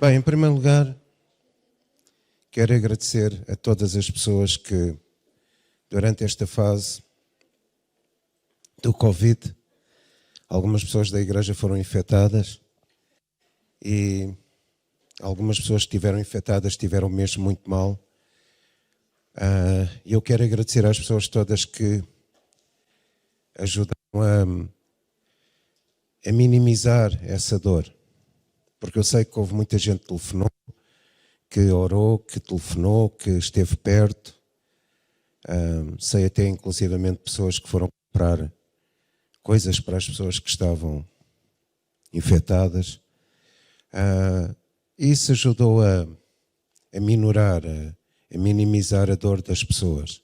Bem, em primeiro lugar, quero agradecer a todas as pessoas que, durante esta fase do Covid, algumas pessoas da igreja foram infectadas e algumas pessoas que estiveram infectadas estiveram mesmo muito mal. E eu quero agradecer às pessoas todas que ajudaram a minimizar essa dor. Porque eu sei que houve muita gente que telefonou, que orou, que telefonou, que esteve perto. Sei até inclusivamente pessoas que foram comprar coisas para as pessoas que estavam infectadas. Isso ajudou a minorar, a minimizar a dor das pessoas.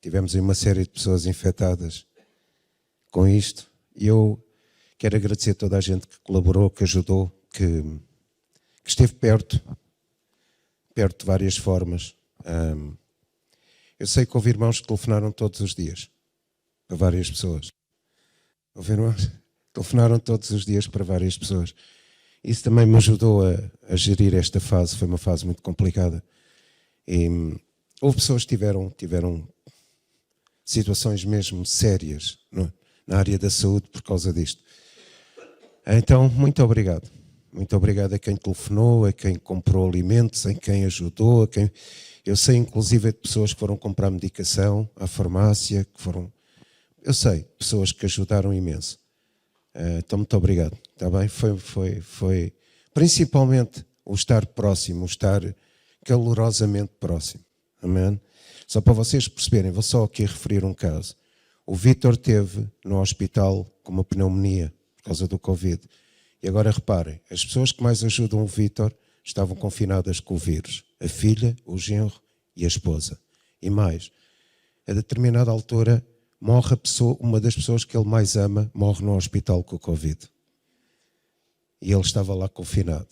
Tivemos aí uma série de pessoas infectadas com isto e eu quero agradecer a toda a gente que colaborou, que ajudou, que esteve perto de várias formas. Eu sei que houve irmãos que telefonaram todos os dias para várias pessoas. Houve irmãos que telefonaram todos os dias para várias pessoas. Isso também me ajudou a gerir esta fase. Foi uma fase muito complicada. E houve pessoas que tiveram situações mesmo sérias na área da saúde por causa disto. Então, muito obrigado. Muito obrigado a quem telefonou, a quem comprou alimentos, a quem ajudou, a quem... Eu sei, inclusive, de pessoas que foram comprar medicação à farmácia, que foram... Eu sei, pessoas que ajudaram imenso. Então, muito obrigado. Está bem? Foi principalmente o estar próximo, o estar calorosamente próximo. Amém? Só para vocês perceberem, vou só aqui referir um caso. O Vítor esteve no hospital com uma pneumonia por causa do Covid. E agora reparem, as pessoas que mais ajudam o Vítor estavam confinadas com o vírus. A filha, o genro e a esposa. E mais, a determinada altura, morre a pessoa, uma das pessoas que ele mais ama, morre no hospital com o Covid. E ele estava lá confinado.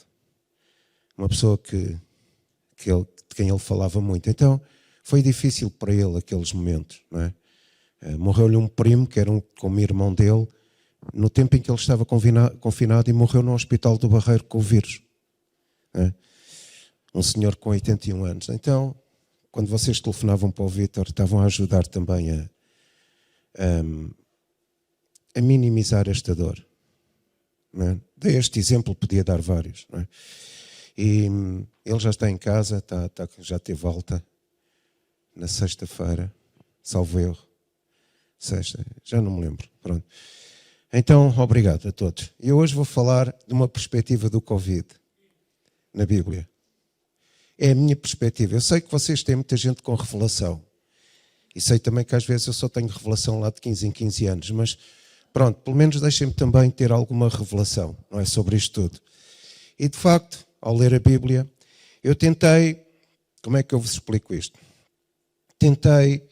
Uma pessoa de quem ele falava muito. Então, foi difícil para ele aqueles momentos, não é? Morreu-lhe um primo, que era como irmão dele, no tempo em que ele estava confinado e morreu no hospital do Barreiro com o vírus. Um senhor com 81 anos. Então, quando vocês telefonavam para o Vítor, estavam a ajudar também a minimizar esta dor. Não é? Dei este exemplo, podia dar vários. Não é? E ele já está em casa, já teve alta na sexta-feira, salvo erro. Sexta, já não me lembro. Pronto. Então, obrigado a todos. E hoje vou falar de uma perspectiva do Covid na Bíblia. É a minha perspectiva. Eu sei que vocês têm muita gente com revelação. E sei também que às vezes eu só tenho revelação lá de 15 em 15 anos. Mas pronto, pelo menos deixem-me também ter alguma revelação, não é, sobre isto tudo. E de facto, ao ler a Bíblia, eu tentei... Como é que eu vos explico isto? Tentei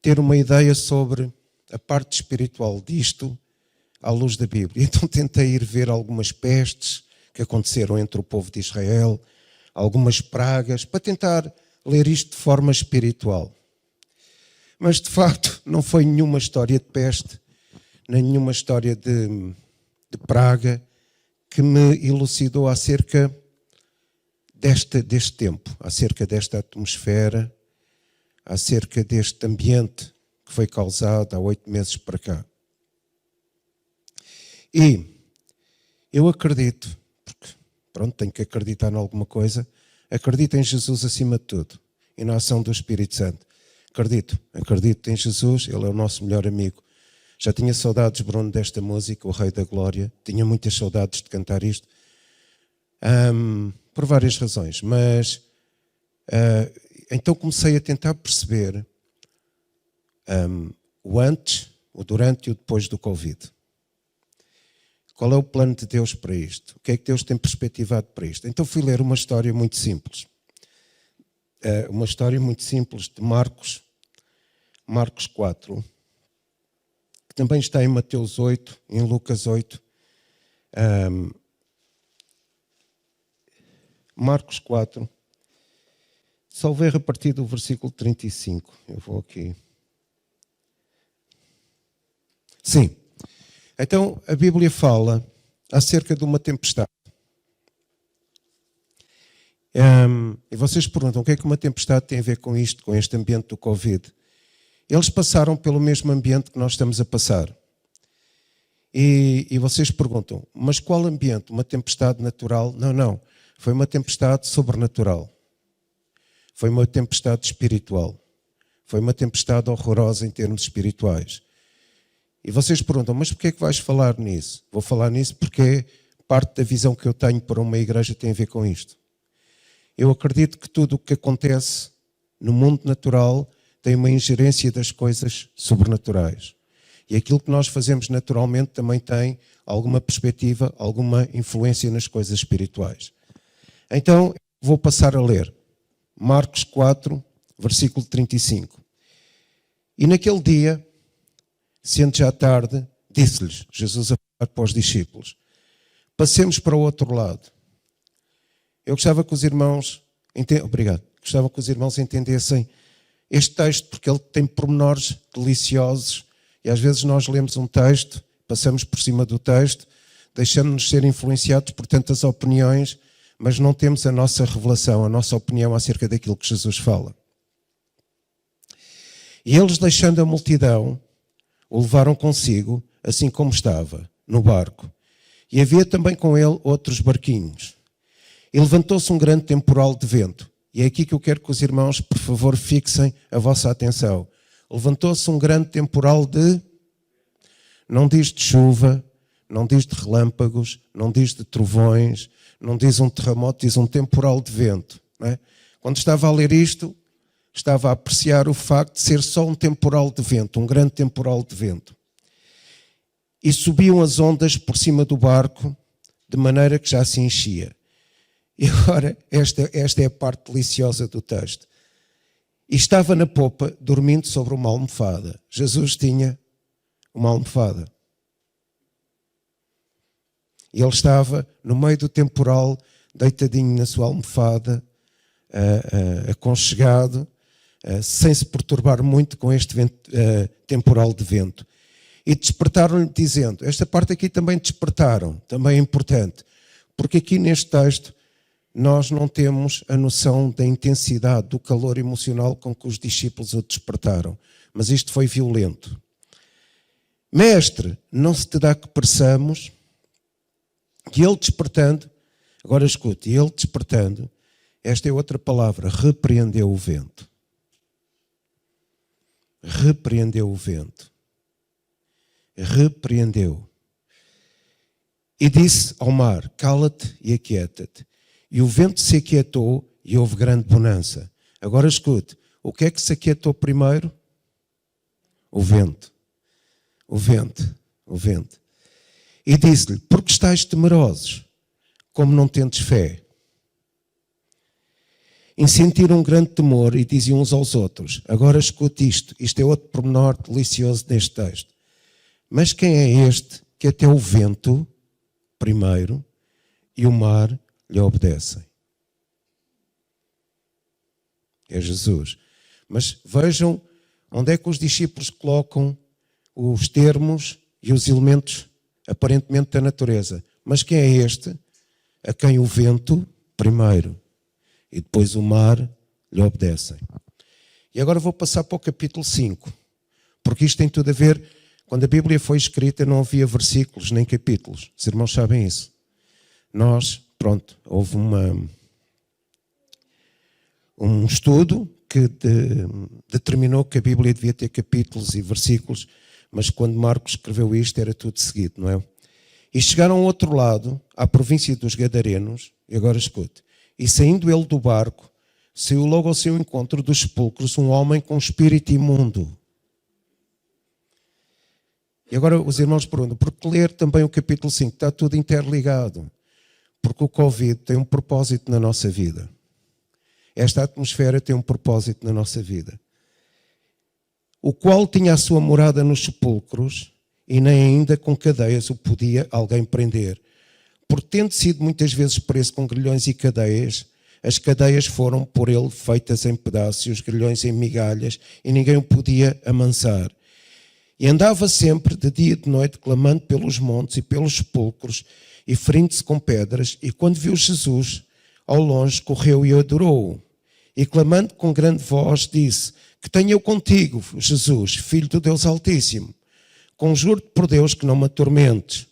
ter uma ideia sobre a parte espiritual disto à luz da Bíblia. Então tentei ir ver algumas pestes que aconteceram entre o povo de Israel, algumas pragas, para tentar ler isto de forma espiritual. Mas de facto não foi nenhuma história de peste, nem nenhuma história de praga que me elucidou acerca deste tempo, acerca desta atmosfera, acerca deste ambiente que foi causado há 8 meses para cá. E eu acredito, porque pronto, tenho que acreditar em alguma coisa, acredito em Jesus acima de tudo e na ação do Espírito Santo. Acredito em Jesus, Ele é o nosso melhor amigo. Já tinha saudades, Bruno, desta música, o Rei da Glória. Tinha muitas saudades de cantar isto. Por várias razões, mas então comecei a tentar perceber o antes, o durante e o depois do Covid. Qual é o plano de Deus para isto? O que é que Deus tem perspectivado para isto? Então fui ler uma história muito simples. Uma história muito simples de Marcos 4, que também está em Mateus 8, em Lucas 8. Marcos 4, salvo erro a partir do versículo 35. Eu vou aqui. Sim. Então, a Bíblia fala acerca de uma tempestade. E vocês perguntam, o que é que uma tempestade tem a ver com isto, com este ambiente do Covid? Eles passaram pelo mesmo ambiente que nós estamos a passar. E vocês perguntam, mas qual ambiente? Uma tempestade natural? Não. Foi uma tempestade sobrenatural. Foi uma tempestade espiritual. Foi uma tempestade horrorosa em termos espirituais. E vocês perguntam, mas porquê é que vais falar nisso? Vou falar nisso porque parte da visão que eu tenho para uma igreja tem a ver com isto. Eu acredito que tudo o que acontece no mundo natural tem uma ingerência das coisas sobrenaturais. E aquilo que nós fazemos naturalmente também tem alguma perspectiva, alguma influência nas coisas espirituais. Então, vou passar a ler. Marcos 4, versículo 35. E naquele dia, sendo já tarde, disse-lhes, Jesus a falar para os discípulos, passemos para o outro lado. Eu gostava que os irmãos, gostava que os irmãos entendessem este texto, porque ele tem pormenores deliciosos, e às vezes nós lemos um texto, passamos por cima do texto, deixando-nos ser influenciados por tantas opiniões, mas não temos a nossa revelação, a nossa opinião acerca daquilo que Jesus fala. E eles, deixando a multidão, o levaram consigo, assim como estava, no barco. E havia também com ele outros barquinhos. E levantou-se um grande temporal de vento. E é aqui que eu quero que os irmãos, por favor, fixem a vossa atenção. Levantou-se um grande temporal de... Não diz de chuva, não diz de relâmpagos, não diz de trovões, não diz um terremoto, diz um temporal de vento. Não é? Quando estava a ler isto, estava a apreciar o facto de ser só um temporal de vento, um grande temporal de vento. E subiam as ondas por cima do barco, de maneira que já se enchia. E agora, esta é a parte deliciosa do texto. E estava na popa, dormindo sobre uma almofada. Jesus tinha uma almofada. E ele estava no meio do temporal, deitadinho na sua almofada, aconchegado, sem se perturbar muito com este temporal de vento. E despertaram-lhe dizendo, esta parte aqui também despertaram, também é importante, porque aqui neste texto nós não temos a noção da intensidade, do calor emocional com que os discípulos o despertaram. Mas isto foi violento. Mestre, não se te dá que pereçamos? E ele despertando, agora escute, ele despertando, esta é outra palavra, repreendeu o vento. Repreendeu o vento. Repreendeu. E disse ao mar, cala-te e aquieta-te. E o vento se aquietou e houve grande bonança. Agora escute, o que é que se aquietou primeiro? O vento. O vento. O vento. E disse-lhe, porque estáis temerosos, como não tendes fé? E sentiram um grande temor e diziam uns aos outros, agora escute isto é outro pormenor delicioso neste texto. Mas quem é este que até o vento, primeiro, e o mar lhe obedecem? É Jesus. Mas vejam onde é que os discípulos colocam os termos e os elementos aparentemente da natureza. Mas quem é este a quem o vento, primeiro, e depois o mar lhe obedecem? E agora vou passar para o capítulo 5, porque isto tem tudo a ver. Quando a Bíblia foi escrita não havia versículos nem capítulos. Os irmãos sabem isso. Houve um estudo que determinou que a Bíblia devia ter capítulos e versículos, mas quando Marcos escreveu isto era tudo seguido, não é? E chegaram ao outro lado, à província dos Gadarenos, e agora escute, e saindo ele do barco, saiu logo ao seu encontro dos sepulcros um homem com espírito imundo. E agora os irmãos perguntam, por que ler também o capítulo 5? Está tudo interligado. Porque o Covid tem um propósito na nossa vida. Esta atmosfera tem um propósito na nossa vida. O qual tinha a sua morada nos sepulcros e nem ainda com cadeias o podia alguém prender. Porque tendo sido muitas vezes preso com grilhões e cadeias, as cadeias foram por ele feitas em pedaços e os grilhões em migalhas e ninguém o podia amansar. E andava sempre, de dia e de noite, clamando pelos montes e pelos sepulcros e ferindo-se com pedras. E quando viu Jesus, ao longe, correu e adorou-o. E clamando com grande voz, disse: que tenho eu contigo, Jesus, Filho do Deus Altíssimo. Conjuro-te por Deus que não me atormentes.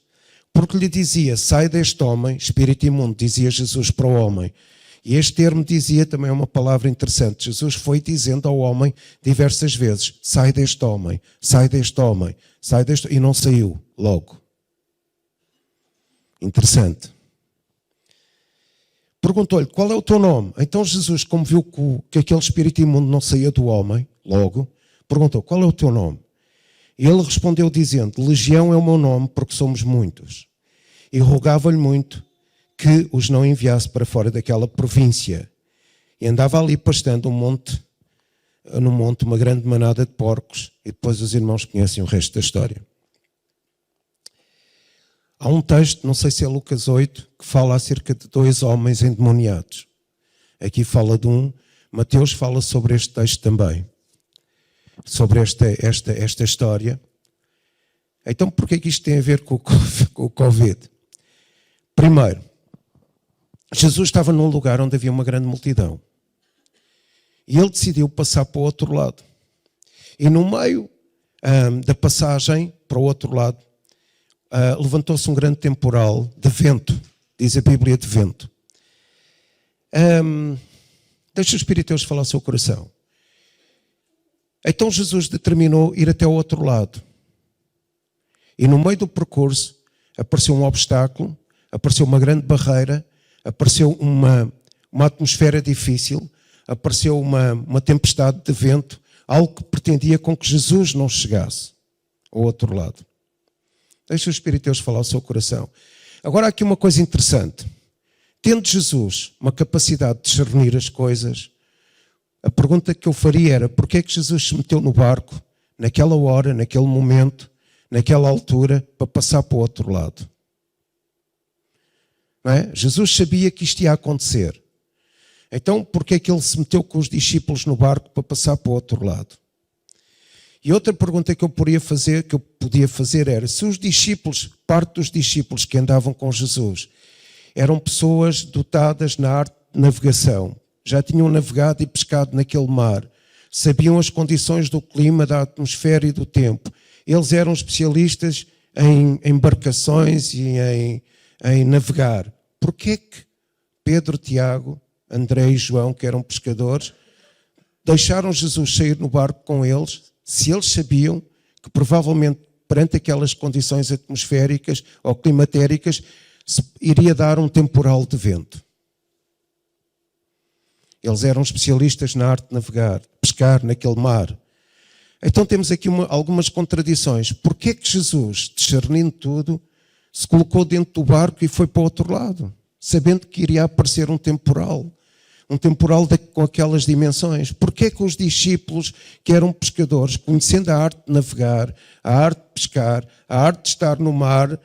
Porque lhe dizia: sai deste homem, espírito imundo, dizia Jesus para o homem. E este termo dizia também uma palavra interessante. Jesus foi dizendo ao homem diversas vezes: sai deste homem, sai deste homem, sai deste... E não saiu logo. Interessante. Perguntou-lhe: qual é o teu nome? Então Jesus, como viu que aquele espírito imundo não saía do homem, logo, perguntou: qual é o teu nome? E ele respondeu dizendo: Legião é o meu nome, porque somos muitos. E rogava-lhe muito que os não enviasse para fora daquela província. E andava ali pastando no monte, uma grande manada de porcos. E depois os irmãos conhecem o resto da história. Há um texto, não sei se é Lucas 8, que fala acerca de 2 homens endemoniados. Aqui fala de um. Mateus fala sobre este texto também. Sobre esta história. Então, por que é que isto tem a ver com o Covid? Primeiro, Jesus estava num lugar onde havia uma grande multidão. E ele decidiu passar para o outro lado. E no meio da passagem para o outro lado, levantou-se um grande temporal de vento. Diz a Bíblia de vento. Deixa o Espírito de Deus falar ao seu coração. Então Jesus determinou ir até o outro lado. E no meio do percurso apareceu um obstáculo, apareceu uma grande barreira, apareceu uma atmosfera difícil, apareceu uma tempestade de vento, algo que pretendia com que Jesus não chegasse ao outro lado. Deixa o Espírito de Deus falar ao seu coração. Agora há aqui uma coisa interessante. Tendo Jesus uma capacidade de discernir as coisas, a pergunta que eu faria era: porquê é que Jesus se meteu no barco, naquela hora, naquele momento, naquela altura, para passar para o outro lado? Não é? Jesus sabia que isto ia acontecer. Então, porquê é que ele se meteu com os discípulos no barco para passar para o outro lado? E outra pergunta que eu podia fazer era: se os discípulos, parte dos discípulos que andavam com Jesus, eram pessoas dotadas na arte de navegação, já tinham navegado e pescado naquele mar, sabiam as condições do clima, da atmosfera e do tempo, eles eram especialistas em embarcações e em navegar. Porquê que Pedro, Tiago, André e João, que eram pescadores, deixaram Jesus sair no barco com eles, se eles sabiam que provavelmente perante aquelas condições atmosféricas ou climatéricas iria dar um temporal de vento? Eles eram especialistas na arte de navegar, de pescar naquele mar. Então temos aqui algumas contradições. Porquê que Jesus, discernindo tudo, se colocou dentro do barco e foi para o outro lado, sabendo que iria aparecer um temporal com aquelas dimensões? Porquê que os discípulos, que eram pescadores, conhecendo a arte de navegar, a arte de pescar, a arte de estar no mar,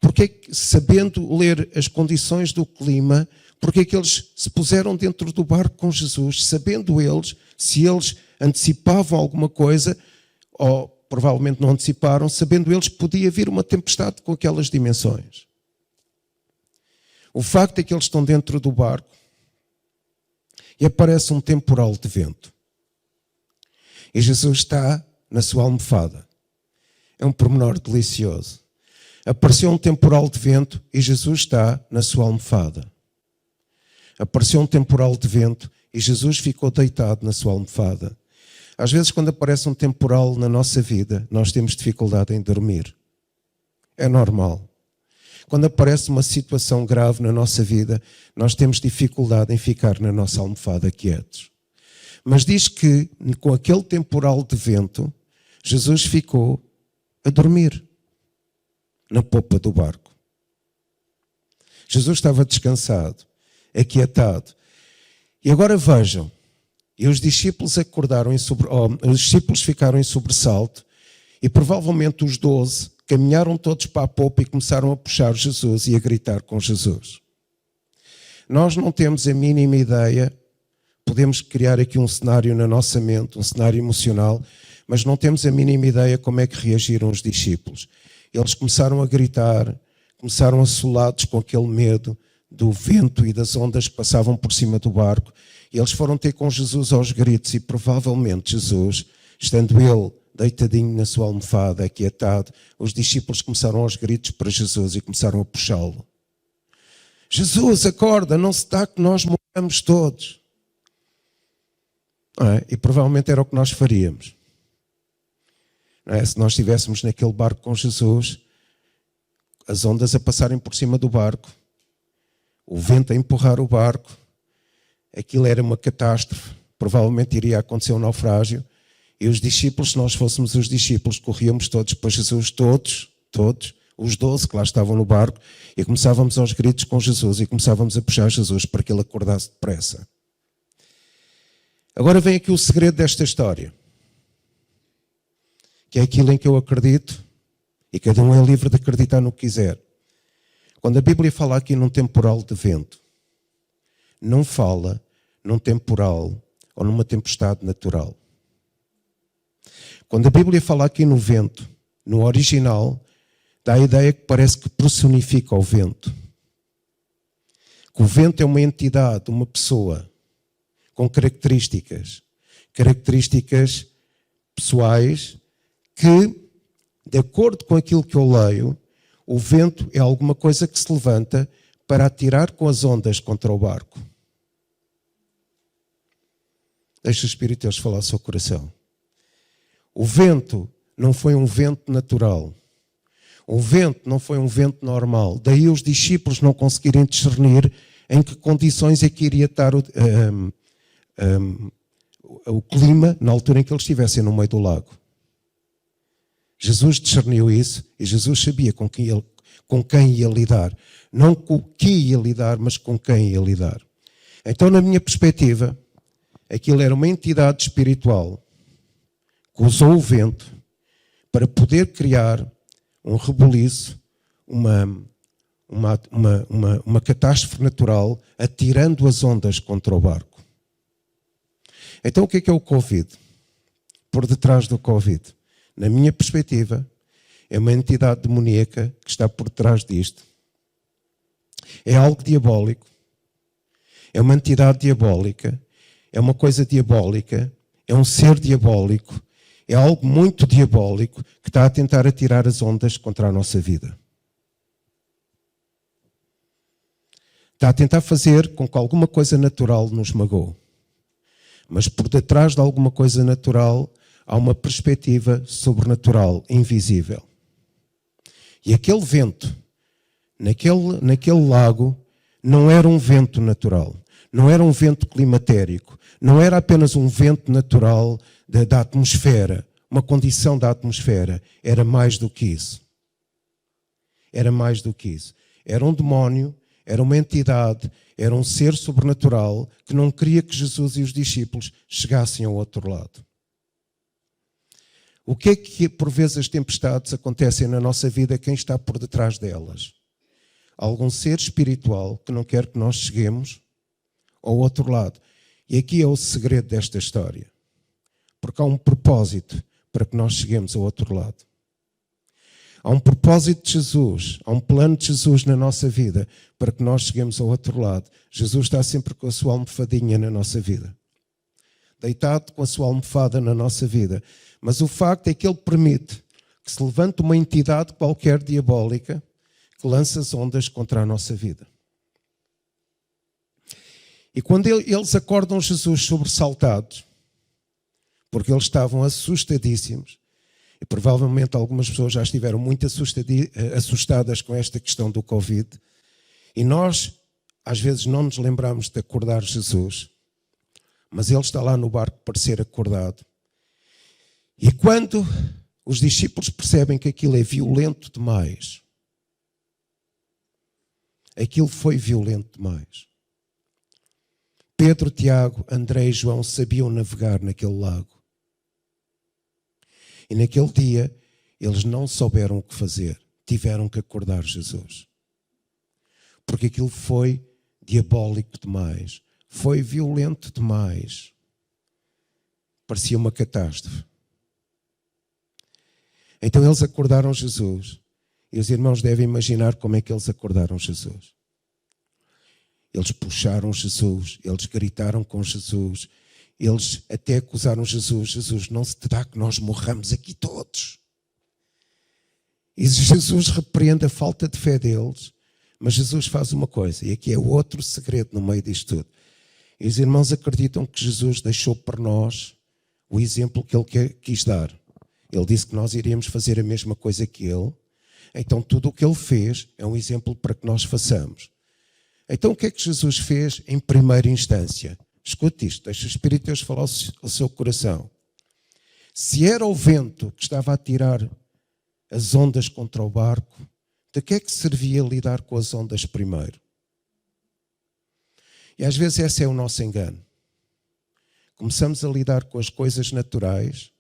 porquê que, sabendo ler as condições do clima, porquê que eles se puseram dentro do barco com Jesus, sabendo eles, se eles antecipavam alguma coisa, ou provavelmente não anteciparam, sabendo eles que podia vir uma tempestade com aquelas dimensões? O facto é que eles estão dentro do barco e aparece um temporal de vento. E Jesus está na sua almofada. É um pormenor delicioso. Apareceu um temporal de vento e Jesus está na sua almofada. Apareceu um temporal de vento e Jesus ficou deitado na sua almofada. Às vezes, quando aparece um temporal na nossa vida, nós temos dificuldade em dormir. É normal. Quando aparece uma situação grave na nossa vida, nós temos dificuldade em ficar na nossa almofada quietos. Mas diz que, com aquele temporal de vento, Jesus ficou a dormir na popa do barco. Jesus estava descansado, aquietado. E agora vejam, e os discípulos os discípulos ficaram em sobressalto, e provavelmente os 12 caminharam todos para a popa e começaram a puxar Jesus e a gritar com Jesus. Nós não temos a mínima ideia, podemos criar aqui um cenário na nossa mente, um cenário emocional, mas não temos a mínima ideia como é que reagiram os discípulos. Eles começaram a gritar, começaram assolados com aquele medo, do vento e das ondas que passavam por cima do barco. E eles foram ter com Jesus aos gritos e provavelmente Jesus, estando ele deitadinho na sua almofada, aquietado, os discípulos começaram aos gritos para Jesus e começaram a puxá-lo. Jesus, acorda, não se dá que nós morramos todos. E provavelmente era o que nós faríamos. Se nós estivéssemos naquele barco com Jesus, as ondas a passarem por cima do barco, o vento a empurrar o barco, aquilo era uma catástrofe, provavelmente iria acontecer um naufrágio, e os discípulos, se nós fôssemos os discípulos, corríamos todos para Jesus, todos, os 12 que lá estavam no barco, e começávamos aos gritos com Jesus, e começávamos a puxar Jesus para que ele acordasse depressa. Agora vem aqui o segredo desta história, que é aquilo em que eu acredito, e cada um é livre de acreditar no que quiser. Quando a Bíblia fala aqui num temporal de vento, não fala num temporal ou numa tempestade natural. Quando a Bíblia fala aqui no vento, no original, dá a ideia que parece que personifica o vento. Que o vento é uma entidade, uma pessoa, com características pessoais que, de acordo com aquilo que eu leio, o vento é alguma coisa que se levanta para atirar com as ondas contra o barco. Deixa o Espírito de Deus falar ao seu coração. O vento não foi um vento natural. O vento não foi um vento normal. Daí os discípulos não conseguirem discernir em que condições é que iria estar o clima na altura em que eles estivessem no meio do lago. Jesus discerniu isso e Jesus sabia com quem ia lidar. Não com o que ia lidar, mas com quem ia lidar. Então, na minha perspectiva, aquilo era uma entidade espiritual que usou o vento para poder criar um rebuliço, uma catástrofe natural, atirando as ondas contra o barco. Então, o que é o Covid? Por detrás do Covid, na minha perspectiva, é uma entidade demoníaca que está por detrás disto. É algo diabólico. É uma entidade diabólica. É uma coisa diabólica. É um ser diabólico. É algo muito diabólico que está a tentar atirar as ondas contra a nossa vida. Está a tentar fazer com que alguma coisa natural nos magoe. Mas por detrás de alguma coisa natural há uma perspectiva sobrenatural, invisível. E aquele vento, naquele lago, não era um vento natural. Não era um vento climatérico. Não era apenas um vento natural da atmosfera, uma condição da atmosfera. Era mais do que isso. Era mais do que isso. Era um demónio, era uma entidade, era um ser sobrenatural que não queria que Jesus e os discípulos chegassem ao outro lado. O que é que por vezes as tempestades acontecem na nossa vida? Quem está por detrás delas? Algum ser espiritual que não quer que nós cheguemos ao outro lado. E aqui é o segredo desta história. Porque há um propósito para que nós cheguemos ao outro lado. Há um propósito de Jesus, há um plano de Jesus na nossa vida para que nós cheguemos ao outro lado. Jesus está sempre com a sua almofadinha na nossa vida. Deitado com a sua almofada na nossa vida. Mas o facto é que Ele permite que se levante uma entidade qualquer diabólica que lança as ondas contra a nossa vida. E quando eles acordam Jesus sobressaltados, porque eles estavam assustadíssimos, e provavelmente algumas pessoas já estiveram muito assustadas com esta questão do Covid, e nós, às vezes, não nos lembramos de acordar Jesus, mas Ele está lá no barco para ser acordado. E quando os discípulos percebem que aquilo é violento demais, aquilo foi violento demais. Pedro, Tiago, André e João sabiam navegar naquele lago. E naquele dia, eles não souberam o que fazer. Tiveram que acordar Jesus. Porque aquilo foi diabólico demais. Foi violento demais. Parecia uma catástrofe. Então eles acordaram Jesus. E os irmãos devem imaginar como é que eles acordaram Jesus. Eles puxaram Jesus, eles gritaram com Jesus, eles até acusaram Jesus. Jesus, não se terá que nós morramos aqui todos. E Jesus repreende a falta de fé deles, mas Jesus faz uma coisa, e aqui é outro segredo no meio disto tudo. E os irmãos acreditam que Jesus deixou para nós o exemplo que ele quis dar. Ele disse que nós iríamos fazer a mesma coisa que ele. Então tudo o que ele fez é um exemplo para que nós façamos. Então o que é que Jesus fez em primeira instância? Escute isto, deixa o Espírito de Deus falar ao seu coração. Se era o vento que estava a tirar as ondas contra o barco, de que é que servia lidar com as ondas primeiro? E às vezes esse é o nosso engano. Começamos a lidar com as coisas naturais,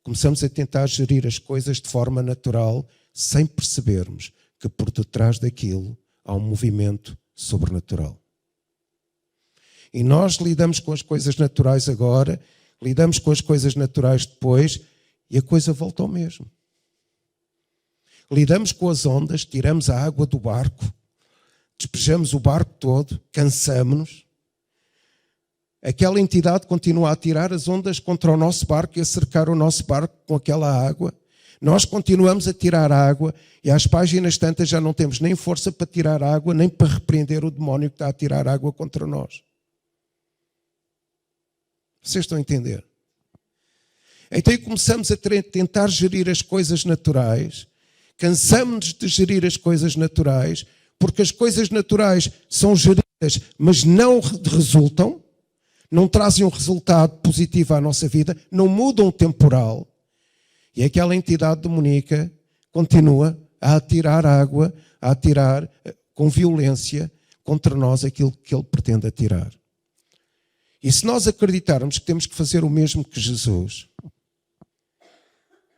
começamos a tentar gerir as coisas de forma natural, sem percebermos que por detrás daquilo há um movimento sobrenatural. E nós lidamos com as coisas naturais agora, lidamos com as coisas naturais depois, e a coisa volta ao mesmo. Lidamos com as ondas, tiramos a água do barco, despejamos o barco todo, cansamos-nos. Aquela entidade continua a tirar as ondas contra o nosso barco e a cercar o nosso barco com aquela água. Nós continuamos a tirar água e às páginas tantas já não temos nem força para tirar água, nem para repreender o demónio que está a tirar água contra nós. Vocês estão a entender? Então começamos a tentar gerir as coisas naturais, cansamos-nos de gerir as coisas naturais, porque as coisas naturais são geridas, mas não resultam, não trazem um resultado positivo à nossa vida, não mudam o temporal. E aquela entidade demoníaca continua a atirar água, a atirar com violência contra nós aquilo que ele pretende atirar. E se nós acreditarmos que temos que fazer o mesmo que Jesus,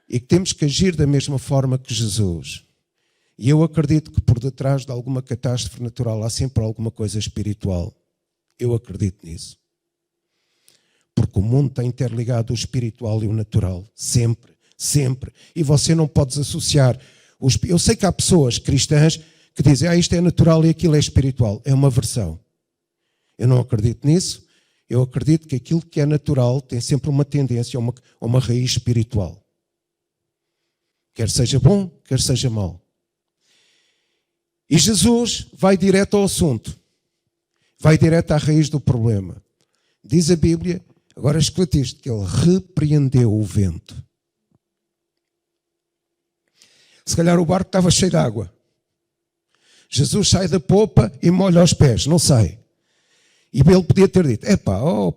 e que temos que agir da mesma forma que Jesus, e eu acredito que por detrás de alguma catástrofe natural há sempre alguma coisa espiritual. Eu acredito nisso. Porque o mundo está interligado o espiritual e o natural. Sempre, sempre. E você não pode associar. Eu sei que há pessoas cristãs que dizem isto é natural e aquilo é espiritual. É uma versão. Eu não acredito nisso. Eu acredito que aquilo que é natural tem sempre uma tendência a uma raiz espiritual. Quer seja bom, quer seja mau. E Jesus vai direto ao assunto. Vai direto à raiz do problema. Diz a Bíblia, agora escute isto, que ele repreendeu o vento. Se calhar o barco estava cheio de água. Jesus sai da popa e molha os pés, não sai. E ele podia ter dito,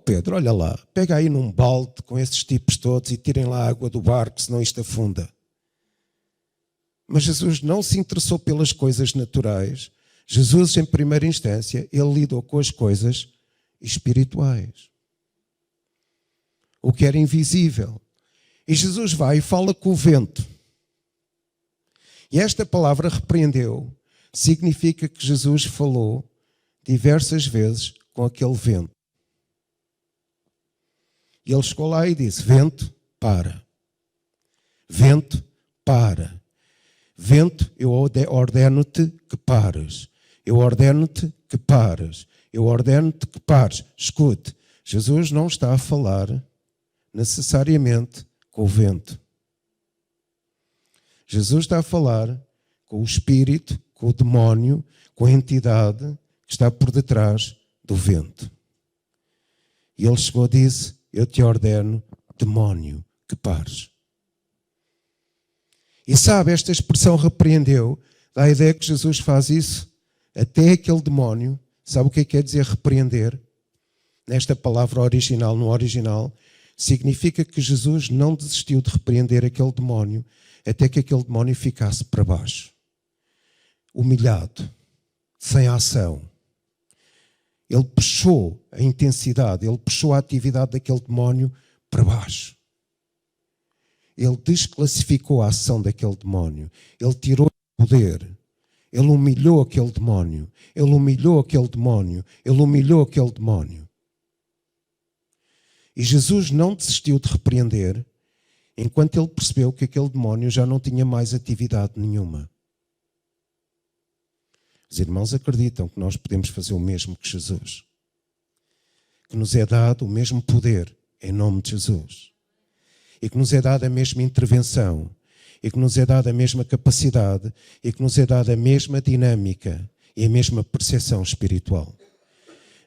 Pedro, olha lá, pega aí num balde com esses tipos todos e tirem lá a água do barco, senão isto afunda. Mas Jesus não se interessou pelas coisas naturais. Jesus, em primeira instância, ele lidou com as coisas espirituais. O que era invisível. E Jesus vai e fala com o vento. E esta palavra repreendeu significa que Jesus falou diversas vezes com aquele vento. E ele chegou lá e disse, vento, para. Vento, para. Vento, eu ordeno-te que pares. Eu ordeno-te que pares. Eu ordeno-te que pares. Escute, Jesus não está a falar necessariamente com o vento. Jesus está a falar com o espírito, com o demónio, com a entidade que está por detrás do vento. E ele chegou e disse, eu te ordeno, demónio, que pares. E sabe, esta expressão repreendeu, dá a ideia que Jesus faz isso até aquele demónio. Sabe o que quer dizer repreender? Nesta palavra original, no original, significa que Jesus não desistiu de repreender aquele demónio até que aquele demónio ficasse para baixo. Humilhado, sem ação. Ele puxou a intensidade, ele puxou a atividade daquele demónio para baixo. Ele desclassificou a ação daquele demónio. Ele tirou o poder. Ele humilhou aquele demónio. Ele humilhou aquele demónio. Ele humilhou aquele demónio. E Jesus não desistiu de repreender enquanto ele percebeu que aquele demónio já não tinha mais atividade nenhuma. Os irmãos acreditam que nós podemos fazer o mesmo que Jesus. Que nos é dado o mesmo poder em nome de Jesus. E que nos é dada a mesma intervenção. E que nos é dada a mesma capacidade. E que nos é dada a mesma dinâmica e a mesma percepção espiritual.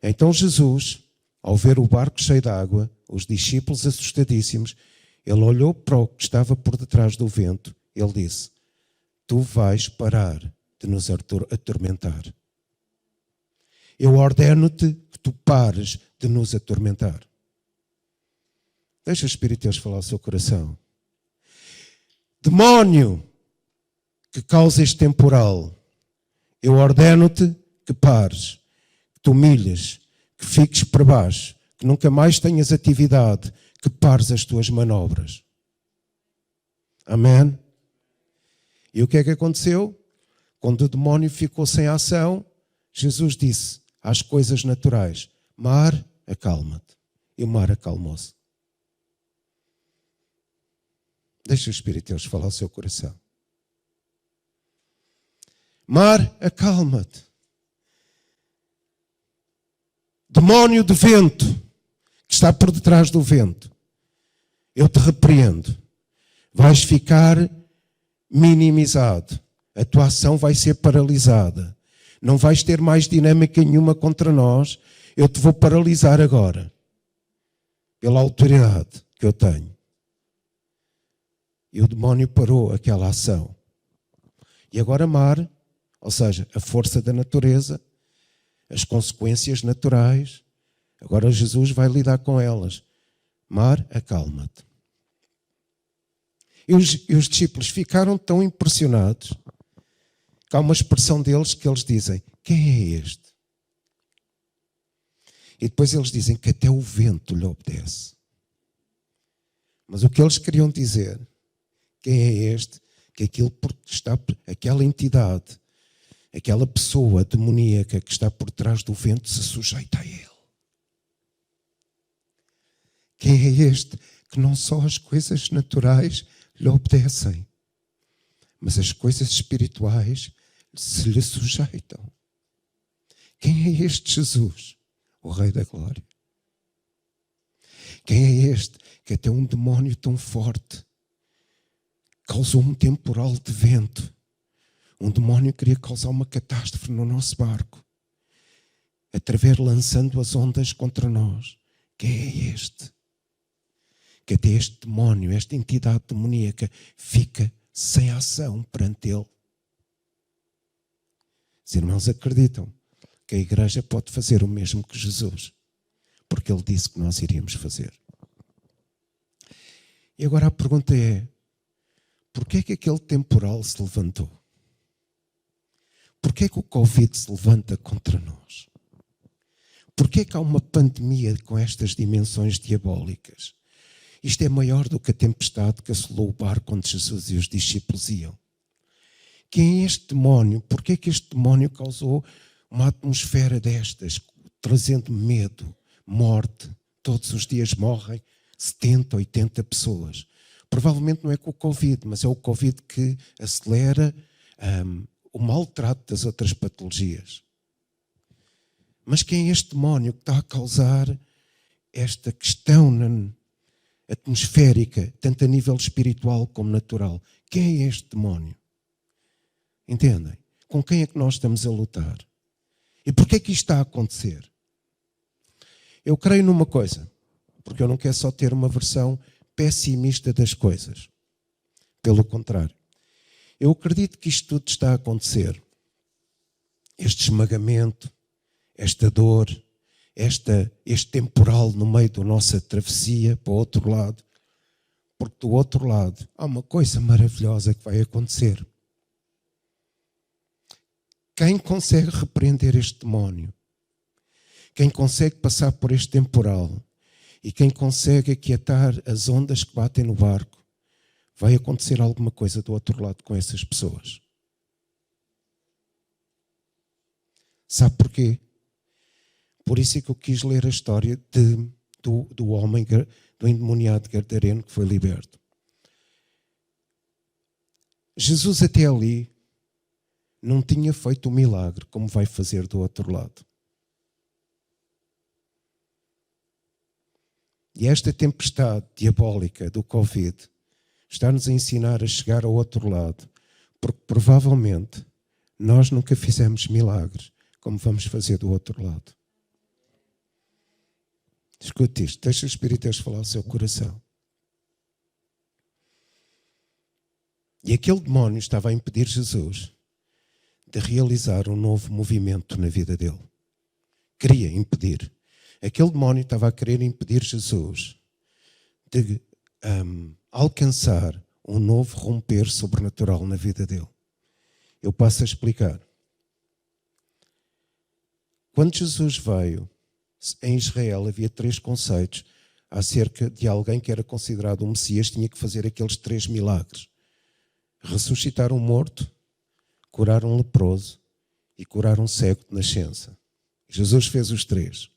Então Jesus, ao ver o barco cheio de água, os discípulos assustadíssimos, ele olhou para o que estava por detrás do vento. Ele disse: tu vais parar de nos atormentar. Eu ordeno-te que tu pares de nos atormentar. Deixa o Espírito de Deus falar ao seu coração. Demónio que causa este temporal, eu ordeno-te que pares, que te humilhes, que fiques para baixo, que nunca mais tenhas atividade, que pares as tuas manobras. Amém? E o que é que aconteceu? Quando o demónio ficou sem ação, Jesus disse às coisas naturais: mar, acalma-te. E o mar acalmou-se. Deixa o Espírito de Deus falar ao seu coração. Mar, acalma-te. Demónio de vento, que está por detrás do vento, eu te repreendo. Vais ficar minimizado. A tua ação vai ser paralisada. Não vais ter mais dinâmica nenhuma contra nós. Eu te vou paralisar agora. Pela autoridade que eu tenho. E o demónio parou aquela ação. E agora mar, ou seja, a força da natureza, as consequências naturais, agora Jesus vai lidar com elas. Mar, acalma-te. E os discípulos ficaram tão impressionados que há uma expressão deles que eles dizem: quem é este? E depois eles dizem que até o vento lhe obedece. Mas o que eles queriam dizer, quem é este? Que aquilo porque está, aquela entidade, aquela pessoa demoníaca que está por trás do vento se sujeita a ele. Quem é este que não só as coisas naturais lhe obedecem, mas as coisas espirituais se lhe sujeitam? Quem é este Jesus, o Rei da Glória? Quem é este que até um demónio tão forte causou um temporal de vento? Um demónio queria causar uma catástrofe no nosso barco, através lançando as ondas contra nós. Quem é este? Que até este demónio, esta entidade demoníaca, fica sem ação perante ele. Os irmãos acreditam que a igreja pode fazer o mesmo que Jesus, porque ele disse que nós iríamos fazer. E agora a pergunta é: porquê é que aquele temporal se levantou? Porquê é que o Covid se levanta contra nós? Porquê é que há uma pandemia com estas dimensões diabólicas? Isto é maior do que a tempestade que assolou o barco onde Jesus e os discípulos iam. Quem é este demónio? Porquê é que este demónio causou uma atmosfera destas, trazendo medo, morte? Todos os dias morrem 70, 80 pessoas. Provavelmente não é com o Covid, mas é o Covid que acelera o maltrato das outras patologias. Mas quem é este demónio que está a causar esta questão atmosférica, tanto a nível espiritual como natural? Quem é este demónio? Entendem? Com quem é que nós estamos a lutar? E porquê é que isto está a acontecer? Eu creio numa coisa, porque eu não quero só ter uma versão pessimista das coisas. Pelo contrário. Eu acredito que isto tudo está a acontecer. Este esmagamento, esta dor, este temporal no meio da nossa travessia para o outro lado. Porque do outro lado há uma coisa maravilhosa que vai acontecer. Quem consegue repreender este demónio, quem consegue passar por este temporal e quem consegue aquietar as ondas que batem no barco, vai acontecer alguma coisa do outro lado com essas pessoas. Sabe porquê? Por isso é que eu quis ler a história do homem, do endemoniado gadareno que foi liberto. Jesus até ali não tinha feito o milagre como vai fazer do outro lado. E esta tempestade diabólica do Covid está-nos a ensinar a chegar ao outro lado, porque provavelmente nós nunca fizemos milagres como vamos fazer do outro lado. Escute isto, deixa o Espírito de Deus falar ao seu coração. E aquele demónio estava a impedir Jesus de realizar um novo movimento na vida dele. Queria impedir. Aquele demónio estava a querer impedir Jesus de alcançar um novo romper sobrenatural na vida dele. Eu passo a explicar. Quando Jesus veio, em Israel havia 3 conceitos acerca de alguém que era considerado um Messias, tinha que fazer aqueles 3 milagres. Ressuscitar um morto, curar um leproso e curar um cego de nascença. Jesus fez os 3.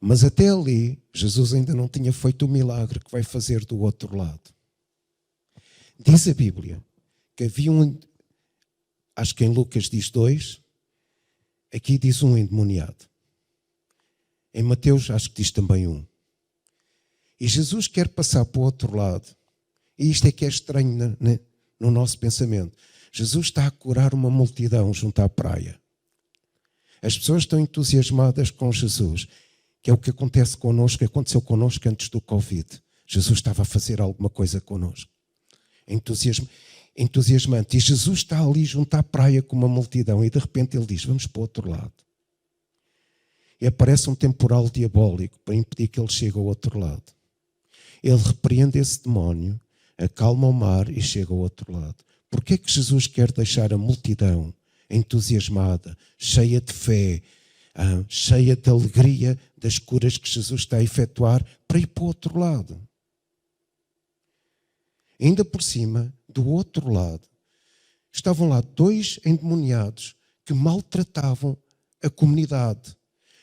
Mas até ali, Jesus ainda não tinha feito o milagre que vai fazer do outro lado. Diz a Bíblia que havia acho que em Lucas diz 2, aqui diz um endemoniado. Em Mateus acho que diz também 1. E Jesus quer passar para o outro lado. E isto é que é estranho no nosso pensamento. Jesus está a curar uma multidão junto à praia. As pessoas estão entusiasmadas com Jesus, que é o que acontece connosco, que aconteceu connosco antes do Covid. Jesus estava a fazer alguma coisa connosco. Entusiasmante. E Jesus está ali junto à praia com uma multidão e de repente ele diz, vamos para o outro lado. E aparece um temporal diabólico para impedir que ele chegue ao outro lado. Ele repreende esse demónio, acalma o mar e chega ao outro lado. Porquê é que Jesus quer deixar a multidão entusiasmada, cheia de fé, cheia de alegria das curas que Jesus está a efetuar para ir para o outro lado? Ainda por cima, do outro lado, estavam lá 2 endemoniados que maltratavam a comunidade,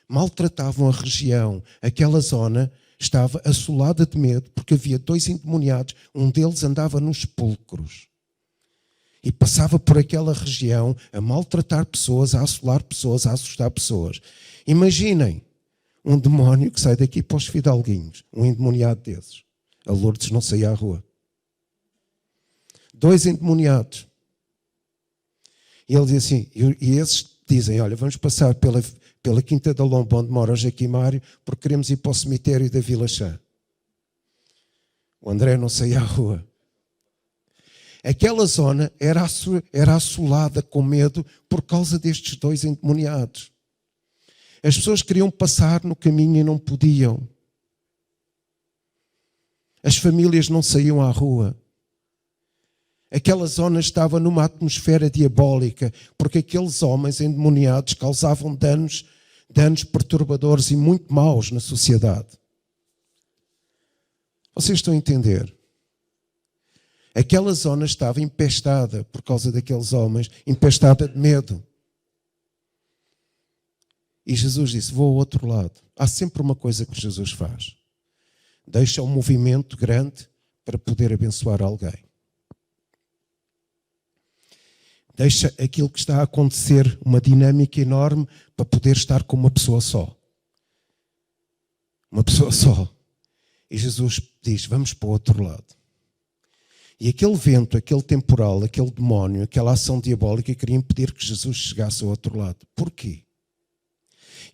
maltratavam a região. Aquela zona estava assolada de medo porque havia 2 endemoniados, um deles andava nos sepulcros e passava por aquela região a maltratar pessoas, a assolar pessoas, a assustar pessoas. Imaginem um demónio que sai daqui para os fidalguinhos, um endemoniado desses. A Lourdes não saía à rua. 2 endemoniados. E ele diz assim, e esses dizem, olha, vamos passar pela Quinta da Lomba, onde mora o Jaquimário, porque queremos ir para o cemitério da Vila Chã. O André não saía à rua. Aquela zona era assolada com medo por causa destes 2 endemoniados. As pessoas queriam passar no caminho e não podiam. As famílias não saíam à rua. Aquela zona estava numa atmosfera diabólica, porque aqueles homens endemoniados causavam danos perturbadores e muito maus na sociedade. Vocês estão a entender? Aquela zona estava empestada por causa daqueles homens, empestada de medo. E Jesus disse, vou ao outro lado. Há sempre uma coisa que Jesus faz. Deixa um movimento grande para poder abençoar alguém. Deixa aquilo que está a acontecer, uma dinâmica enorme, para poder estar com uma pessoa só. Uma pessoa só. E Jesus diz, vamos para o outro lado. E aquele vento, aquele temporal, aquele demónio, aquela ação diabólica queria impedir que Jesus chegasse ao outro lado. Porquê?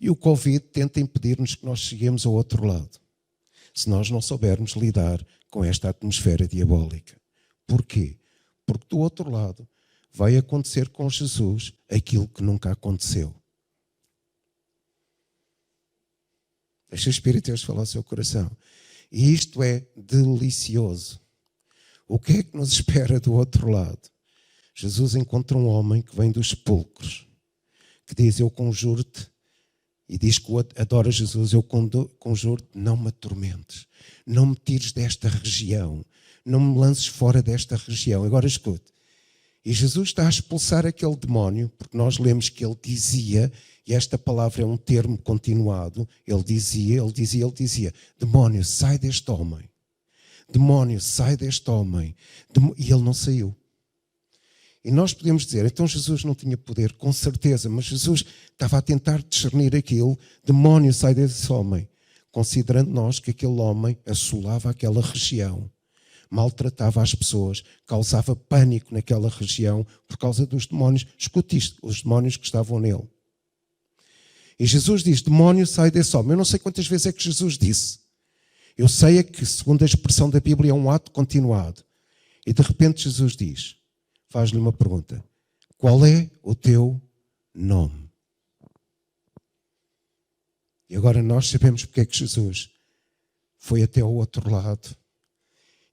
E o Covid tenta impedir-nos que nós cheguemos ao outro lado. Se nós não soubermos lidar com esta atmosfera diabólica. Porquê? Porque do outro lado vai acontecer com Jesus aquilo que nunca aconteceu. Deixa o Espírito de Deus falar ao seu coração. E isto é delicioso. O que é que nos espera do outro lado? Jesus encontra um homem que vem dos sepulcros, que diz, eu conjuro-te, e diz que adora Jesus, eu conjuro-te, não me atormentes, não me tires desta região, não me lances fora desta região. Agora escute, e Jesus está a expulsar aquele demónio, porque nós lemos que ele dizia, e esta palavra é um termo continuado, ele dizia, demónio, sai deste homem. Demónio, sai deste homem. E ele não saiu. E nós podemos dizer, então Jesus não tinha poder, com certeza, mas Jesus estava a tentar discernir aquilo, demónio sai desse homem, considerando nós que aquele homem assolava aquela região, maltratava as pessoas, causava pânico naquela região por causa dos demónios. Escute isto, os demónios que estavam nele. E Jesus diz, demónio sai desse homem. Eu não sei quantas vezes é que Jesus disse. Eu sei é que, segundo a expressão da Bíblia, é um ato continuado. E de repente Jesus diz, faz-lhe uma pergunta. Qual é o teu nome? E agora nós sabemos porque é que Jesus foi até ao outro lado.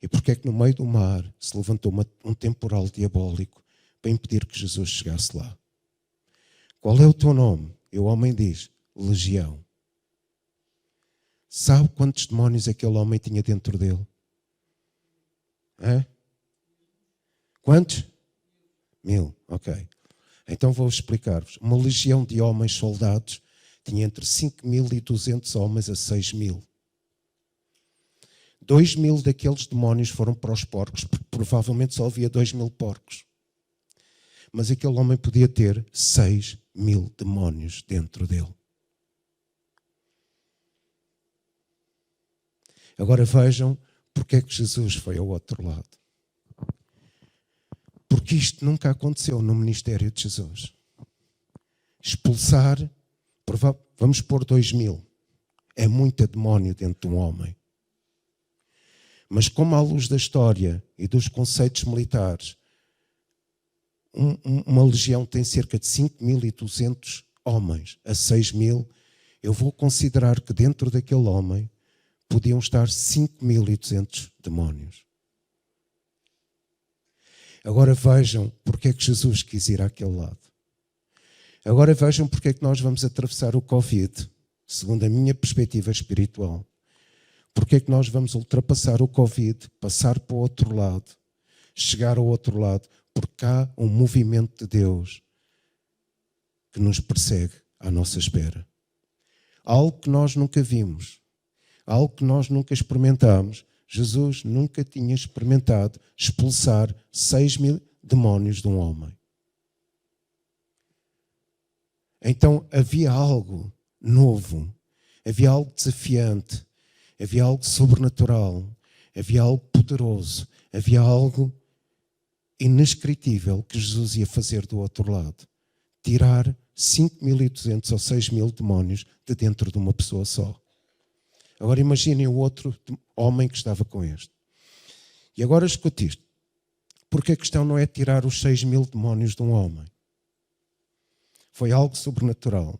E porque é que no meio do mar se levantou um temporal diabólico para impedir que Jesus chegasse lá. Qual é o teu nome? E o homem diz, Legião. Sabe quantos demónios aquele homem tinha dentro dele? Quantos? 1000, ok. Então vou explicar-vos. Uma legião de homens soldados tinha entre 5.200 homens a 6.000. 2.000 daqueles demónios foram para os porcos, porque provavelmente só havia 2.000 porcos. Mas aquele homem podia ter 6.000 demónios dentro dele. Agora vejam porque é que Jesus foi ao outro lado. Porque isto nunca aconteceu no ministério de Jesus. Expulsar, vamos pôr 2.000. É muito demónio dentro de um homem. Mas como à luz da história e dos conceitos militares, uma legião tem cerca de 5.200 homens a 6.000, eu vou considerar que dentro daquele homem podiam estar 5.200 demónios. Agora vejam porque é que Jesus quis ir àquele lado. Agora vejam porque é que nós vamos atravessar o Covid, segundo a minha perspectiva espiritual. Porque é que nós vamos ultrapassar o Covid, passar para o outro lado, chegar ao outro lado, porque há um movimento de Deus que nos persegue à nossa espera. Algo que nós nunca vimos, algo que nós nunca experimentámos. Jesus nunca tinha experimentado expulsar 6.000 demónios de um homem. Então havia algo novo, havia algo desafiante, havia algo sobrenatural, havia algo poderoso, havia algo inescritível que Jesus ia fazer do outro lado. Tirar 5.200 ou 6.000 demónios de dentro de uma pessoa só. Agora imaginem o outro homem que estava com este. E agora escute isto. Porque a questão não é tirar os 6.000 demónios de um homem. Foi algo sobrenatural.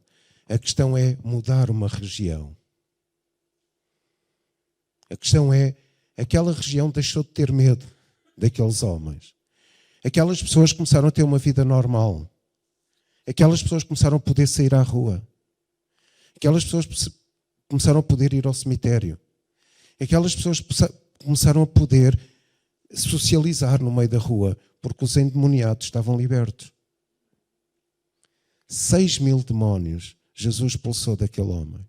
A questão é mudar uma região. A questão é, aquela região deixou de ter medo daqueles homens. Aquelas pessoas começaram a ter uma vida normal. Aquelas pessoas começaram a poder sair à rua. Aquelas pessoas começaram a poder ir ao cemitério. Aquelas pessoas começaram a poder socializar no meio da rua, porque os endemoniados estavam libertos. 6.000 demónios Jesus expulsou daquele homem.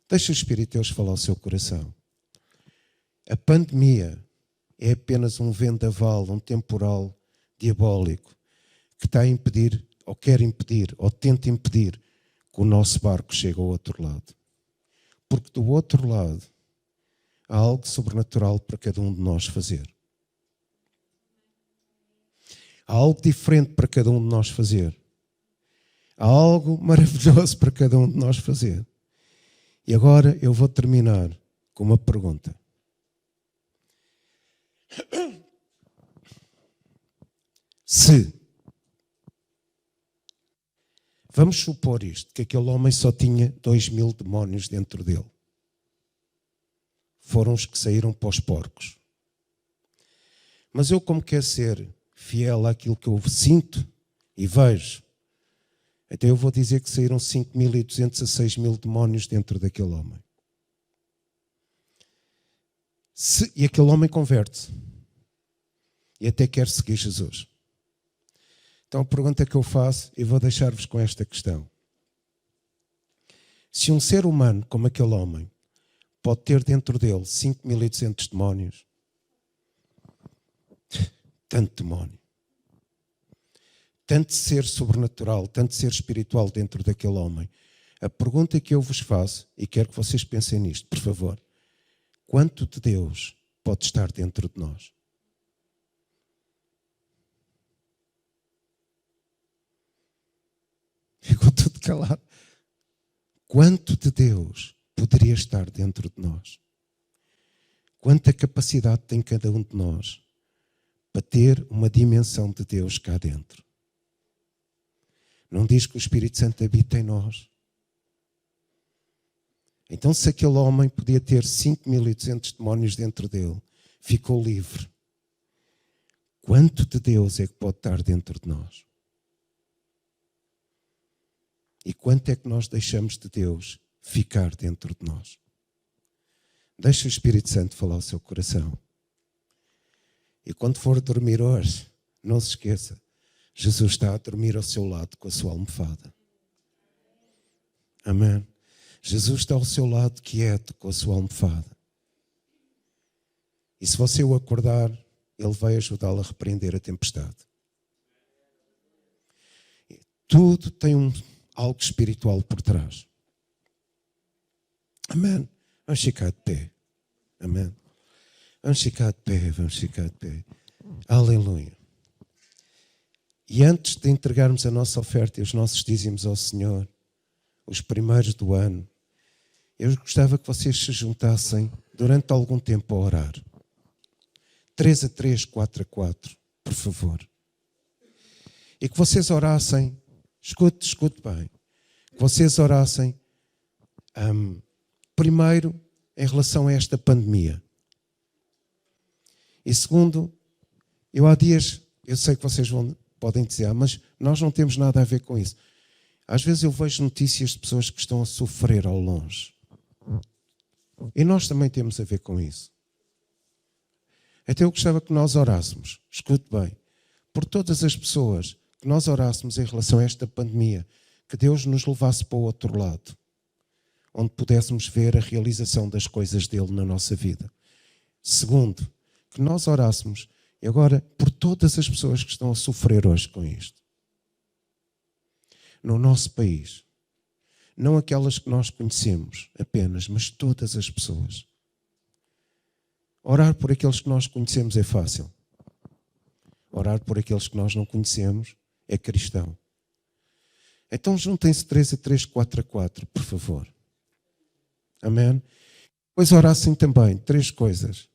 Deixa o Espírito de Deus falar ao seu coração. A pandemia é apenas um vendaval, um temporal diabólico que está a impedir, ou quer impedir, ou tenta impedir que o nosso barco chegue ao outro lado. Porque do outro lado há algo sobrenatural para cada um de nós fazer. Há algo diferente para cada um de nós fazer. Há algo maravilhoso para cada um de nós fazer. E agora eu vou terminar com uma pergunta. Se vamos supor isto, que aquele homem só tinha 2.000 demónios dentro dele. Foram os que saíram para os porcos. Mas eu, como quero ser fiel àquilo que eu sinto e vejo, então eu vou dizer que saíram 5.200 a 6.000 demónios dentro daquele homem. E aquele homem converte-se. E até quer seguir Jesus. Então a pergunta que eu faço, e vou deixar-vos com esta questão. Se um ser humano como aquele homem pode ter dentro dele 5.200 demónios, tanto demónio, tanto ser sobrenatural, tanto ser espiritual dentro daquele homem. A pergunta que eu vos faço, e quero que vocês pensem nisto, por favor. Quanto de Deus pode estar dentro de nós? Ficou tudo calado. Quanto de Deus poderia estar dentro de nós? Quanta capacidade tem cada um de nós para ter uma dimensão de Deus cá dentro? Não diz que o Espírito Santo habita em nós? Então, se aquele homem podia ter 5.200 demónios dentro dele, ficou livre. Quanto de Deus é que pode estar dentro de nós? E quanto é que nós deixamos de Deus ficar dentro de nós? Deixa o Espírito Santo falar ao seu coração. E quando for dormir hoje, não se esqueça, Jesus está a dormir ao seu lado com a sua almofada. Amém? Jesus está ao seu lado quieto com a sua almofada. E se você o acordar, Ele vai ajudá-lo a repreender a tempestade. Tudo tem algo espiritual por trás. Amém? Vamos ficar de pé. Amém? Vamos ficar de pé, vamos ficar de pé. Aleluia. E antes de entregarmos a nossa oferta e os nossos dízimos ao Senhor, os primeiros do ano, eu gostava que vocês se juntassem durante algum tempo a orar. 3 a 3, 4 a 4, por favor. E que vocês orassem, escute bem, que vocês orassem primeiro em relação a esta pandemia. E segundo, há dias, eu sei que vocês podem dizer, mas nós não temos nada a ver com isso. Às vezes eu vejo notícias de pessoas que estão a sofrer ao longe. E nós também temos a ver com isso. Até eu gostava que nós orássemos, escute bem, por todas as pessoas, que nós orássemos em relação a esta pandemia, que Deus nos levasse para o outro lado, onde pudéssemos ver a realização das coisas dele na nossa vida. Segundo, que nós orássemos, e agora, por todas as pessoas que estão a sofrer hoje com isto. No nosso país. Não aquelas que nós conhecemos apenas, mas todas as pessoas. Orar por aqueles que nós conhecemos é fácil. Orar por aqueles que nós não conhecemos é cristão. Então juntem-se 3 a 3, 4 a 4, por favor. Amém? Pois orassem também 3 coisas.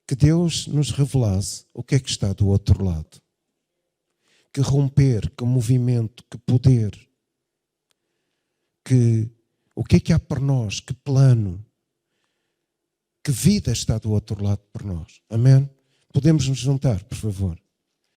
Que Deus nos revelasse o que é que está do outro lado. Que romper, que movimento, que poder. O que é que há por nós, que plano, que vida está do outro lado por nós. Amém? Podemos nos juntar, por favor.